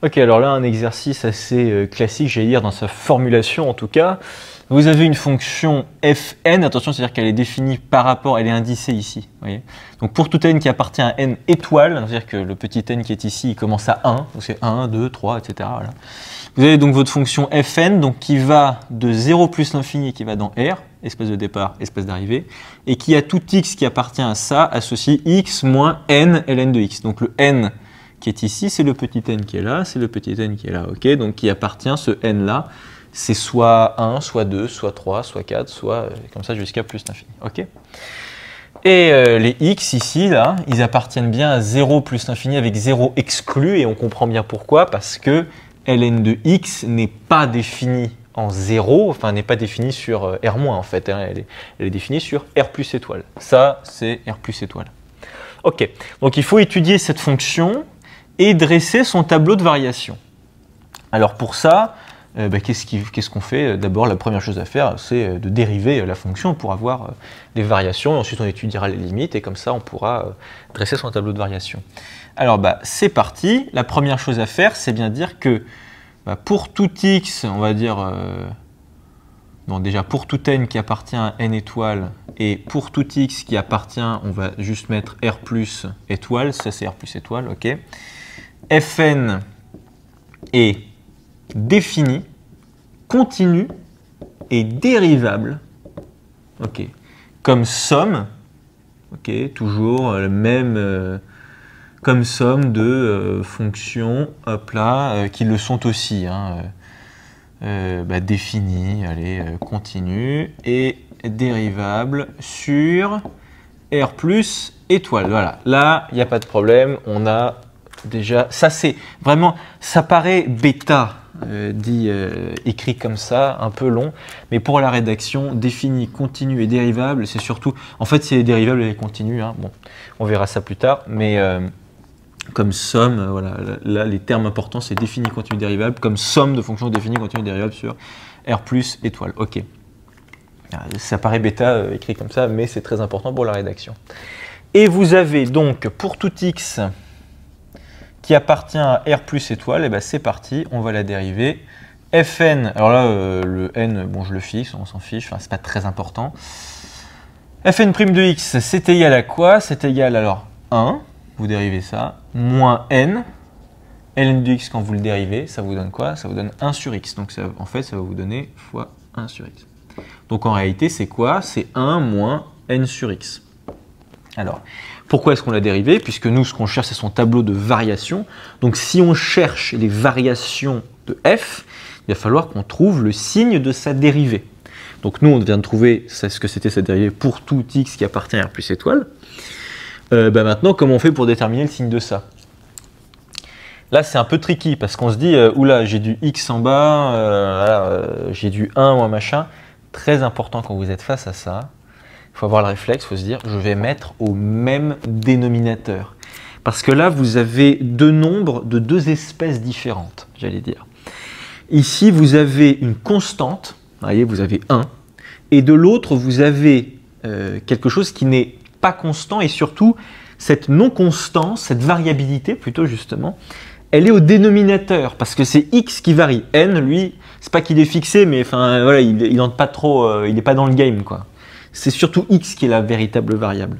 Ok, alors là, un exercice assez classique, j'allais dire, dans sa formulation en tout cas. Vous avez une fonction fn, attention, c'est-à-dire qu'elle est définie par rapport, elle est indicée ici. Vous voyez, donc pour tout n qui appartient à n étoiles, c'est-à-dire que le petit n qui est ici, il commence à 1, donc c'est 1, 2, 3, etc. Voilà. Vous avez donc votre fonction fn, donc qui va de 0 plus l'infini, qui va dans R, espace de départ, espace d'arrivée, et qui a tout x qui appartient à ça, associe x moins n ln de x. Donc le n qui est ici, c'est le petit n qui est là, c'est le petit n qui est là, ok, donc qui appartient, ce n là, c'est soit 1, soit 2, soit 3, soit 4, soit comme ça jusqu'à plus l'infini, ok. Et les x ici, là, ils appartiennent bien à 0 plus l'infini avec 0 exclu, et on comprend bien pourquoi, parce que ln de x n'est pas définie en 0, enfin n'est pas définie sur R- en fait, hein, elle est définie sur R plus étoile. Ça, c'est R plus étoile. Ok, donc il faut étudier cette fonction et dresser son tableau de variation. Alors pour ça, qu'est-ce qu'on fait? D'abord, la première chose à faire, c'est de dériver la fonction pour avoir les variations. Et ensuite, on étudiera les limites et comme ça, on pourra dresser son tableau de variation. Alors, c'est parti. La première chose à faire, c'est bien dire que pour tout x, on va dire... bon, déjà, pour tout n qui appartient à n étoiles et pour tout x qui appartient, on va juste mettre R plus étoile. Ça, c'est R plus étoile, ok. Fn est défini, continu et dérivable, ok, comme somme, ok, toujours le même, comme somme de fonctions, hop là, qui le sont aussi, hein, défini, allez, continu et dérivable sur R plus étoile. Voilà, là, il n'y a pas de problème, on a déjà, ça c'est vraiment, ça paraît bêta, écrit comme ça, un peu long, mais pour la rédaction, défini, continu et dérivable, c'est surtout, en fait c'est dérivable et continu, hein. Bon, on verra ça plus tard, mais comme somme, voilà, là les termes importants c'est défini, continu, dérivable, comme somme de fonctions définies, continu, dérivable sur R plus étoile, ok. Ça paraît bêta écrit comme ça, mais c'est très important pour la rédaction. Et vous avez donc pour tout x qui appartient à R plus étoile, et c'est parti, on va la dériver. Fn, alors là, le n, bon, je le fixe, on s'en fiche, enfin, c'est pas très important. Fn' de x, c'est égal à quoi? C'est égal alors 1, vous dérivez ça, moins n, ln de x quand vous le dérivez, ça vous donne quoi? Ça vous donne 1 sur x, donc ça, en fait, ça va vous donner fois 1 sur x. Donc en réalité, c'est quoi? C'est 1 moins n sur x. Alors, pourquoi est-ce qu'on l'a dérivé? Puisque nous, ce qu'on cherche, c'est son tableau de variation. Donc, si on cherche les variations de f, il va falloir qu'on trouve le signe de sa dérivée. Donc, nous, on vient de trouver ce que c'était sa dérivée pour tout x qui appartient à R plus étoile. Maintenant, comment on fait pour déterminer le signe de ça? Là, c'est un peu tricky parce qu'on se dit, oula, j'ai du x en bas, j'ai du 1 ou un machin. Très important quand vous êtes face à ça. Il faut avoir le réflexe, il faut se dire, je vais mettre au même dénominateur. Parce que là, vous avez deux nombres de deux espèces différentes, j'allais dire. Ici, vous avez une constante, vous voyez, vous avez 1, et de l'autre, vous avez quelque chose qui n'est pas constant, et surtout, cette non-constance, cette variabilité plutôt justement, elle est au dénominateur, parce que c'est x qui varie. N, lui, c'est pas qu'il est fixé, mais enfin, voilà, il n'entre pas trop, il n'est pas dans le game, quoi. C'est surtout x qui est la véritable variable.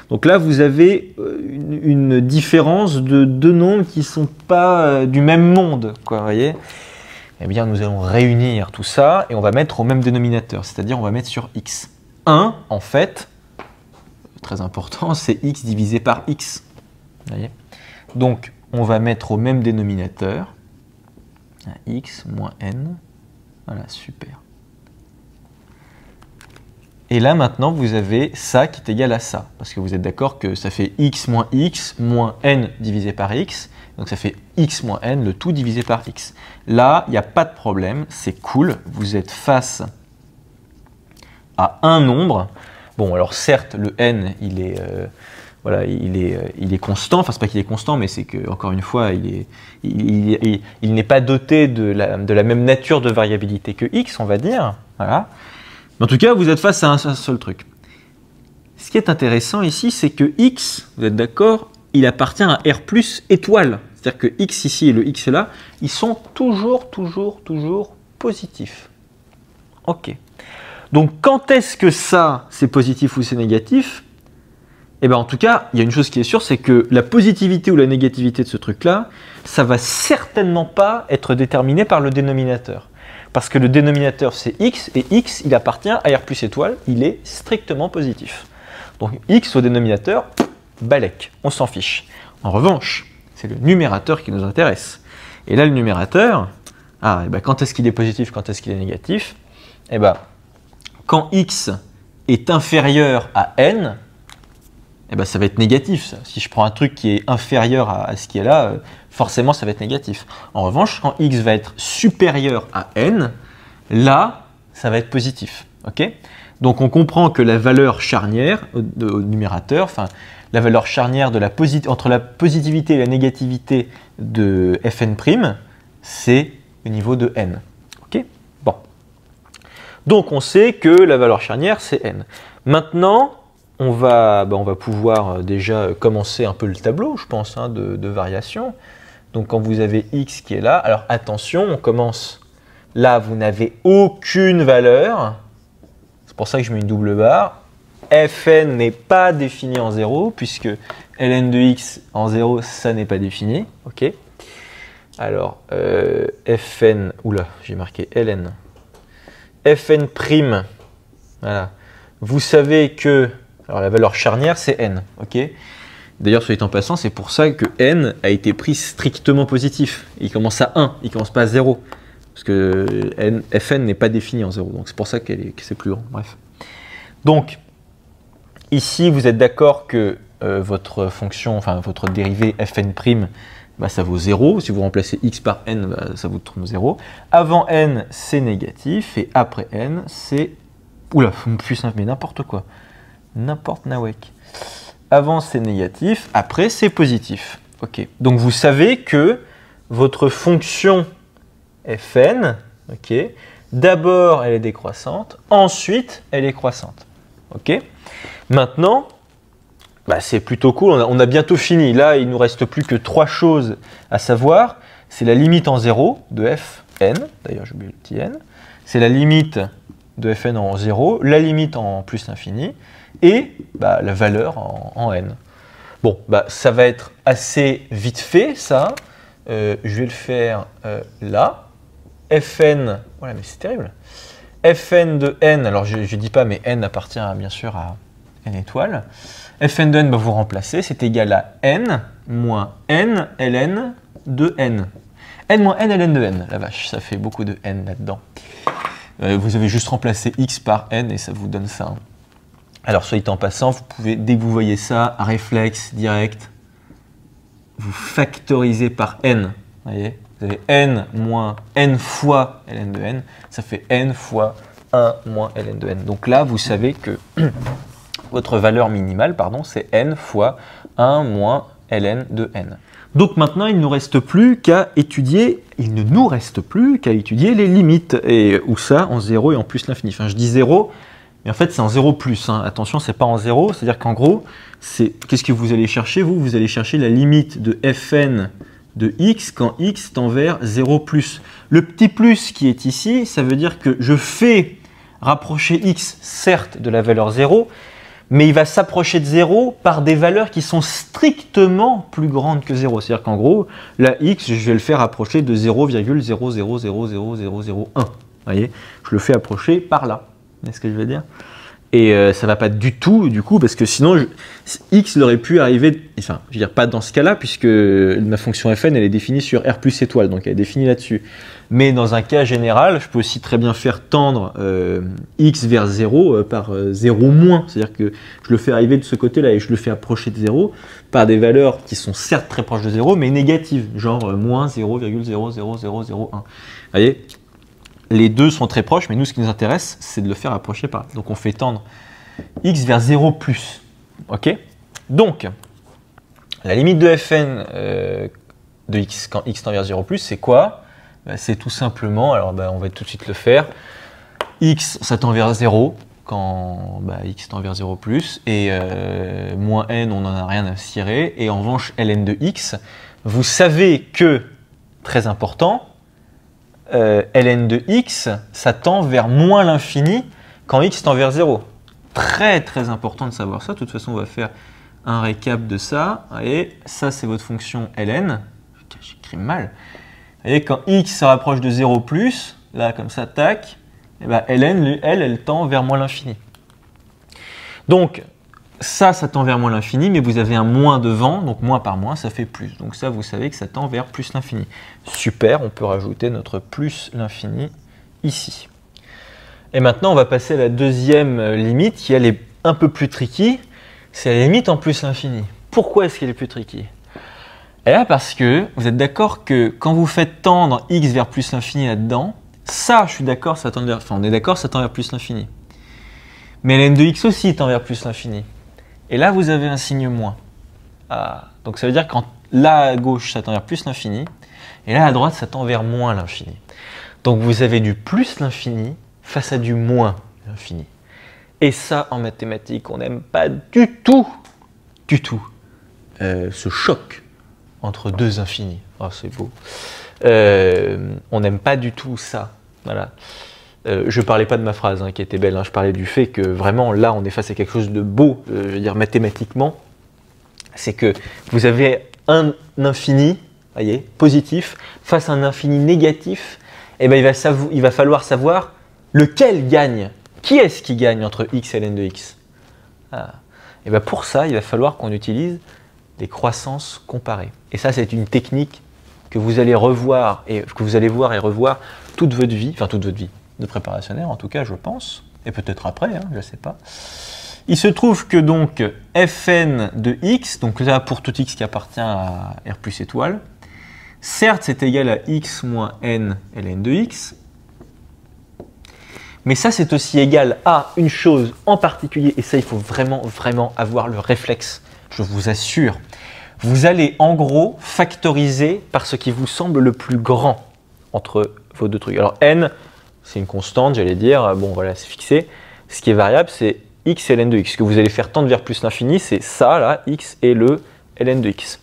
Donc là, vous avez une différence de deux nombres qui ne sont pas du même monde, quoi, vous voyez. Eh bien, nous allons réunir tout ça et on va mettre au même dénominateur, c'est-à-dire on va mettre sur x. 1, en fait, très important, c'est x divisé par x. Vous voyez. Donc, on va mettre au même dénominateur x moins n. Voilà, super. Et là, maintenant, vous avez ça qui est égal à ça. Parce que vous êtes d'accord que ça fait x moins n divisé par x. Donc ça fait x moins n, le tout divisé par x. Là, il n'y a pas de problème, c'est cool. Vous êtes face à un nombre. Bon, alors certes, le n, il est, voilà, il est constant. Enfin, c'est pas qu'il est constant, mais c'est que, encore une fois, il n'est pas doté de la même nature de variabilité que x, on va dire. Voilà. En tout cas, vous êtes face à un seul truc. Ce qui est intéressant ici, c'est que x, vous êtes d'accord, il appartient à R plus étoile. c'est-à-dire que x ici et le x là, ils sont toujours positifs. Ok. Donc quand est-ce que ça, c'est positif ou c'est négatif? Eh bien en tout cas, il y a une chose qui est sûre, c'est que la positivité ou la négativité de ce truc-là, ça va certainement pas être déterminé par le dénominateur. Parce que le dénominateur, c'est x, et x, il appartient à R plus étoile, il est strictement positif. Donc x au dénominateur, balèque, on s'en fiche. En revanche, c'est le numérateur qui nous intéresse. Et là, le numérateur, et ben, quand est-ce qu'il est positif, quand est-ce qu'il est négatif? Eh ben, quand x est inférieur à n, eh ben, ça va être négatif. Ça. Si je prends un truc qui est inférieur à ce qui est là, forcément, ça va être négatif. En revanche, quand x va être supérieur à n, là, ça va être positif. Okay, donc, on comprend que la valeur charnière au numérateur, enfin, la valeur charnière de entre la positivité et la négativité de fn', c'est au niveau de n. Okay, bon. Donc, on sait que la valeur charnière, c'est n. Maintenant, on va pouvoir déjà commencer un peu le tableau, je pense, hein, de variation. Donc, quand vous avez x qui est là, alors attention, on commence. Là, vous n'avez aucune valeur. C'est pour ça que je mets une double barre. Fn n'est pas défini en 0, puisque ln de x en 0, ça n'est pas défini. Ok. Alors, Fn, oula, j'ai marqué ln. Fn', voilà. Vous savez que, alors la valeur charnière, c'est n. Ok. D'ailleurs, soit dit en passant, c'est pour ça que n a été pris strictement positif. Il commence à 1, il ne commence pas à 0. Parce que Fn n'est pas défini en 0. Donc c'est pour ça que c'est plus grand. Bref. Donc, ici, vous êtes d'accord que votre fonction, enfin votre dérivée Fn', bah, ça vaut 0. Si vous remplacez x par n, bah, ça vous trouve 0. Avant n, c'est négatif. Et après n, c'est... Oula, putain, mais n'importe quoi. N'importe nawek. Avant, c'est négatif. Après, c'est positif. Ok. Donc, vous savez que votre fonction Fn, ok, d'abord, elle est décroissante. Ensuite, elle est croissante. Ok. Maintenant, bah, c'est plutôt cool. On a bientôt fini. Là, il ne nous reste plus que 3 choses à savoir. C'est la limite en 0 de Fn. D'ailleurs, j'ai oublié le petit n. C'est la limite de Fn en 0, la limite en plus l'infini, et bah, la valeur en n. Bon, bah, ça va être assez vite fait, ça. Je vais le faire là. Fn, voilà, mais c'est terrible. Fn de n, alors je ne dis pas, mais n appartient bien sûr à n étoile. Fn de n, bah, vous remplacez, c'est égal à n moins n ln de n. N moins n ln de n, la vache, ça fait beaucoup de n là-dedans. Vous avez juste remplacé x par n et ça vous donne ça. Alors, soit dit en passant, vous pouvez, dès que vous voyez ça, réflexe direct, vous factorisez par n. Vous voyez, vous avez n moins n fois ln de n, ça fait n fois 1 moins ln de n. Donc là, vous savez que votre valeur minimale, pardon, c'est n fois 1 moins ln de n. Donc maintenant, il ne nous reste plus qu'à étudier, les limites. Et où ça, en 0 et en plus l'infini. Enfin, je dis 0, mais en fait, c'est en 0 plus. Hein. Attention, c'est pas en 0. C'est-à-dire qu'en gros, qu'est-ce que vous allez chercher? Vous allez chercher la limite de Fn de x quand x tend vers 0 plus. Le petit plus qui est ici, ça veut dire que je fais rapprocher x, certes, de la valeur 0, mais il va s'approcher de 0 par des valeurs qui sont strictement plus grandes que 0. C'est-à-dire qu'en gros, la x, je vais le faire approcher de 0,0000001. Vous voyez, je le fais approcher par là. Vous voyez ce que je veux dire? Et ça ne va pas du tout, du coup, parce que sinon, x aurait pu arriver, enfin, je veux dire, pas dans ce cas-là, puisque ma fonction Fn, elle est définie sur R plus étoile, donc elle est définie là-dessus. Mais dans un cas général, je peux aussi très bien faire tendre x vers 0 par 0 moins, c'est-à-dire que je le fais arriver de ce côté-là et je le fais approcher de 0 par des valeurs qui sont certes très proches de 0, mais négatives, genre moins 0,00001. Vous voyez? Les deux sont très proches, mais nous, ce qui nous intéresse, c'est de le faire approcher par là. Donc, on fait tendre x vers 0 plus. OK? Donc, la limite de Fn de x quand x tend vers 0 plus, c'est quoi? C'est tout simplement, alors on va tout de suite le faire, x, ça tend vers 0 quand x tend vers 0 plus, et moins n, on n'en a rien à cirer, et en revanche, ln de x, vous savez que, très important, ln de x, ça tend vers moins l'infini quand x tend vers 0. Très très important de savoir ça. De toute façon, on va faire un récap de ça. Et ça, c'est votre fonction ln. J'écris mal. Et quand x se rapproche de 0 plus, là comme ça, tac, et ben ln, elle tend vers moins l'infini. Donc, ça tend vers moins l'infini, mais vous avez un moins devant, donc moins par moins, ça fait plus. Donc ça, vous savez que ça tend vers plus l'infini. Super, on peut rajouter notre plus l'infini ici. Et maintenant, on va passer à la deuxième limite, qui elle est un peu plus tricky. C'est la limite en plus l'infini. Pourquoi est-ce qu'elle est plus tricky? Et là, parce que vous êtes d'accord que quand vous faites tendre x vers plus l'infini là-dedans, ça, je suis d'accord, ça tend vers, enfin, on est d'accord, ça tend vers plus l'infini. Mais ln de x aussi tend vers plus l'infini. Et là, vous avez un signe moins. Ah, donc ça veut dire que là à gauche, ça tend vers plus l'infini, et là à droite, ça tend vers moins l'infini. Donc vous avez du plus l'infini face à du moins l'infini. Et ça, en mathématiques, on n'aime pas du tout, ce choc entre deux infinis. Oh, c'est beau. On n'aime pas du tout ça. Voilà. Je ne parlais pas de ma phrase qui était belle, je parlais du fait que vraiment là on est face à quelque chose de beau, je veux dire mathématiquement, c'est que vous avez un infini, voyez, positif, face à un infini négatif, et ben il va falloir savoir lequel gagne. Qui est-ce qui gagne entre x et ln de x? Et ben pour ça, il va falloir qu'on utilise des croissances comparées. Et ça, c'est une technique que vous allez revoir et que vous allez voir et revoir toute votre vie, enfin toute votre vie de préparationnaire en tout cas, je pense, et peut-être après, je ne sais pas. Il se trouve que donc fn de x, donc là pour tout x qui appartient à R plus étoile, certes c'est égal à x moins n ln de x, mais ça c'est aussi égal à une chose en particulier, et ça il faut vraiment avoir le réflexe, je vous assure. Vous allez en gros factoriser par ce qui vous semble le plus grand entre vos deux trucs. Alors n, c'est une constante, j'allais dire, bon voilà, c'est fixé. Ce qui est variable, c'est x et ln de x. Ce que vous allez faire tendre vers plus l'infini, c'est ça, là, x et le ln de x.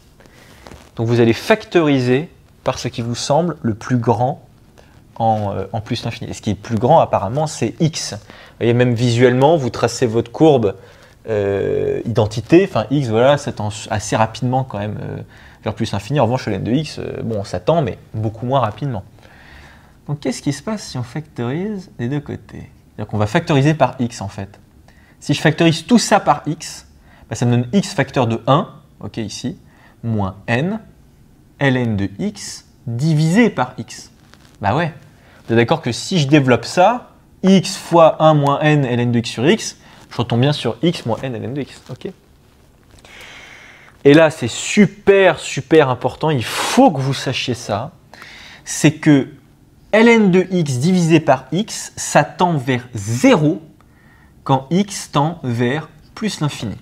Donc vous allez factoriser par ce qui vous semble le plus grand en plus l'infini. Et ce qui est plus grand, apparemment, c'est x. Vous voyez, même visuellement, vous tracez votre courbe identité, enfin x, voilà, ça tend assez rapidement quand même vers plus l'infini. En revanche, ln de x, bon, ça tend, mais beaucoup moins rapidement. Donc, qu'est-ce qui se passe si on factorise des deux côtés? C'est-à-dire qu'on va factoriser par x, en fait. Si je factorise tout ça par x, bah, ça me donne x facteur de 1, ok, ici, moins n, ln de x, divisé par x. Bah ouais. Vous êtes d'accord que si je développe ça, x fois 1 moins n ln de x sur x, je retombe bien sur x moins n ln de x, ok? Et là, c'est super important, il faut que vous sachiez ça, c'est que ln de x divisé par x, ça tend vers 0 quand x tend vers plus l'infini.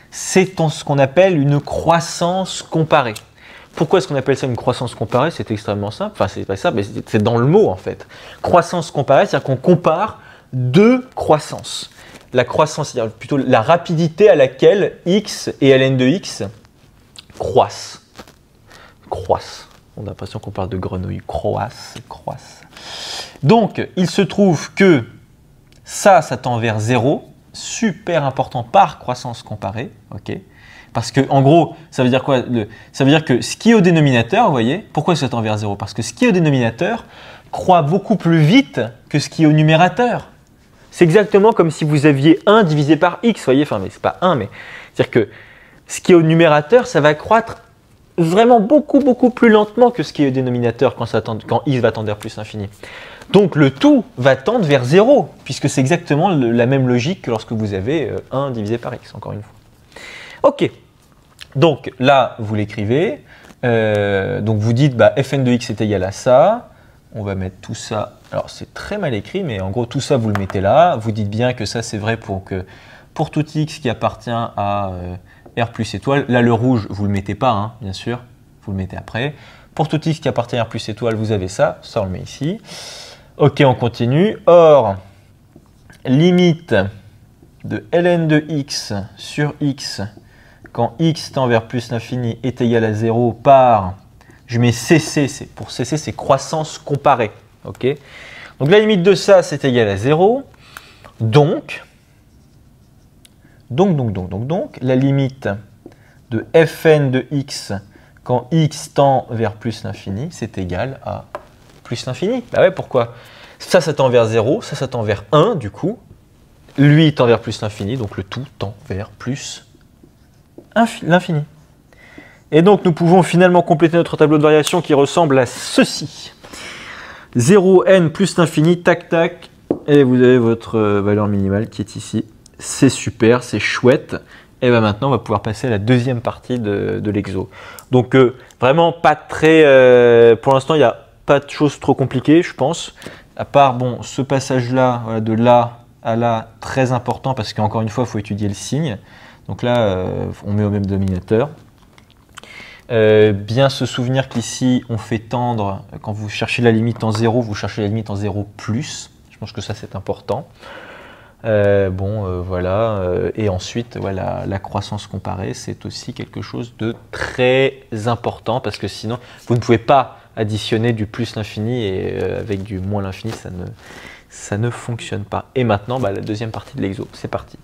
C'est ce qu'on appelle une croissance comparée. Pourquoi est-ce qu'on appelle ça une croissance comparée? C'est extrêmement simple. Enfin, c'est pas ça, mais c'est dans le mot en fait. Croissance comparée, c'est-à-dire qu'on compare deux croissances. La croissance, c'est-à-dire plutôt la rapidité à laquelle x et ln de x croissent. On a l'impression qu'on parle de grenouille. Croissent. Donc, il se trouve que ça tend vers 0. Super important par croissance comparée. Ok. Parce que, en gros, ça veut dire quoi? Ça veut dire que ce qui est au dénominateur, vous voyez, pourquoi ça tend vers 0? Parce que ce qui est au dénominateur croît beaucoup plus vite que ce qui est au numérateur. C'est exactement comme si vous aviez 1 divisé par x, vous voyez, enfin, mais c'est pas 1, mais c'est-à-dire que ce qui est au numérateur, ça va croître vraiment beaucoup plus lentement que ce qui est au dénominateur quand x va tendre vers plus l'infini. Donc le tout va tendre vers 0, puisque c'est exactement la même logique que lorsque vous avez 1 divisé par x, encore une fois. Ok, donc là, vous l'écrivez, donc vous dites bah, fn de x est égal à ça, on va mettre tout ça, alors c'est très mal écrit, mais en gros tout ça vous le mettez là, vous dites bien que ça c'est vrai pour tout x qui appartient à R plus étoile, là le rouge vous le mettez pas, bien sûr, vous le mettez après, pour tout x qui appartient à R plus étoile vous avez ça on le met ici, ok on continue, or limite de ln de x sur x quand x tend vers plus l'infini est égal à 0 par, je mets CC, pour CC c'est croissance comparée. Okay, donc la limite de ça c'est égal à 0. Donc, la limite de fn de x quand x tend vers plus l'infini, c'est égal à plus l'infini. Bah ouais, pourquoi? Ça tend vers 0, ça tend vers 1, du coup. Lui, il tend vers plus l'infini, donc le tout tend vers plus l'infini. Et donc, nous pouvons finalement compléter notre tableau de variation qui ressemble à ceci. 0n plus l'infini, tac, tac, et vous avez votre valeur minimale qui est ici. C'est super, c'est chouette. Et bien maintenant, on va pouvoir passer à la deuxième partie de l'exo. Donc, vraiment pas très... pour l'instant, il n'y a pas de choses trop compliquées, je pense. À part, bon, ce passage-là, voilà, de là à là, très important, parce qu'encore une fois, il faut étudier le signe. Donc là, on met au même dominateur. Bien se souvenir qu'ici, on fait tendre, quand vous cherchez la limite en 0, vous cherchez la limite en 0 plus. Je pense que ça, c'est important. Voilà. Et ensuite, voilà, la croissance comparée, c'est aussi quelque chose de très important parce que sinon, vous ne pouvez pas additionner du plus l'infini et avec du moins l'infini, ça ne fonctionne pas. Et maintenant, la deuxième partie de l'exo, c'est parti.